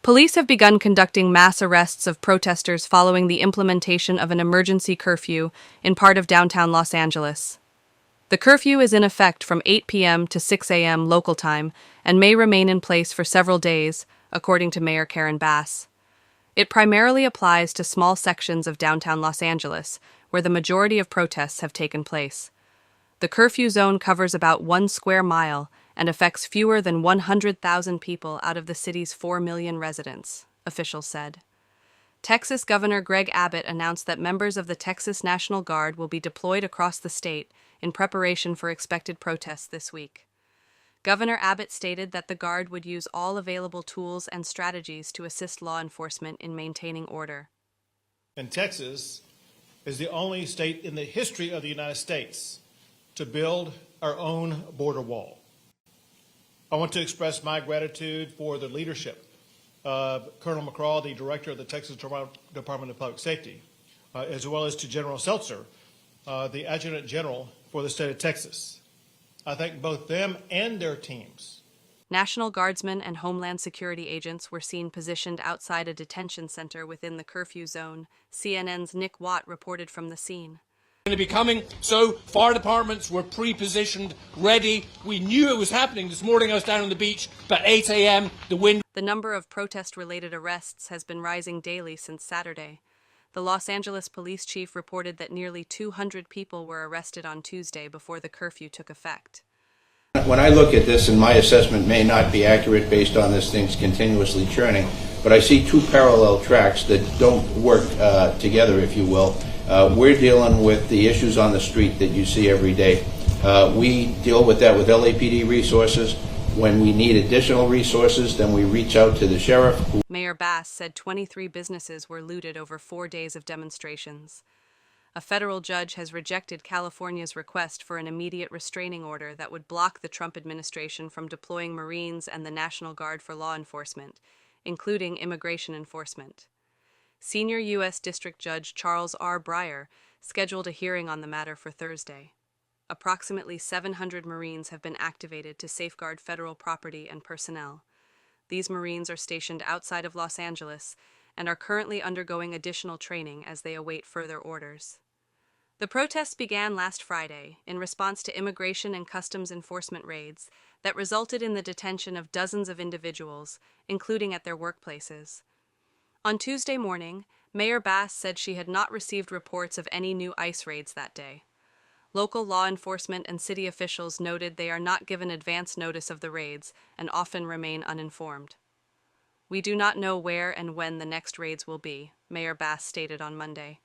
Police have begun conducting mass arrests of protesters following the implementation of an emergency curfew in part of downtown Los Angeles. The curfew is in effect from 8 p.m. to 6 a.m. local time and may remain in place for several days, according to Mayor Karen Bass. It primarily applies to small sections of downtown Los Angeles, where the majority of protests have taken place. The curfew zone covers about 1 square mile and affects fewer than 100,000 people out of the city's 4 million residents, officials said. Texas Governor Greg Abbott announced that members of the Texas National Guard will be deployed across the state in preparation for expected protests this week. Governor Abbott stated that the Guard would use all available tools and strategies to assist law enforcement in maintaining order. And Texas is the only state in the history of the United States to build our own border wall. I want to express my gratitude for the leadership of Colonel McCraw, the Director of the Texas Department of Public Safety, as well as to General Seltzer, the Adjutant General for the state of Texas. I thank both them and their teams. National Guardsmen and Homeland Security agents were seen positioned outside a detention center within the curfew zone. CNN's Nick Watt reported from the scene. Going to be coming, so fire departments were pre-positioned, ready. We knew it was happening. This morning I was down on the beach, about 8 a.m., the wind. The number of protest-related arrests has been rising daily since Saturday. The Los Angeles police chief reported that nearly 200 people were arrested on Tuesday before the curfew took effect. When I look at this, and my assessment may not be accurate based on this thing's continuously churning, but I see two parallel tracks that don't work together, if you will. We're dealing with the issues on the street that you see every day. We deal with that with LAPD resources. When we need additional resources, then we reach out to the sheriff. Mayor Bass said 23 businesses were looted over 4 days of demonstrations. A federal judge has rejected California's request for an immediate restraining order that would block the Trump administration from deploying Marines and the National Guard for law enforcement, including immigration enforcement. Senior U.S. District Judge Charles R. Breyer scheduled a hearing on the matter for Thursday. Approximately 700 Marines have been activated to safeguard federal property and personnel. These Marines are stationed outside of Los Angeles and are currently undergoing additional training as they await further orders. The protests began last Friday in response to immigration and customs enforcement raids that resulted in the detention of dozens of individuals, including at their workplaces. On Tuesday morning, Mayor Bass said she had not received reports of any new ICE raids that day. Local law enforcement and city officials noted they are not given advance notice of the raids and often remain uninformed. "We do not know where and when the next raids will be," Mayor Bass stated on Monday.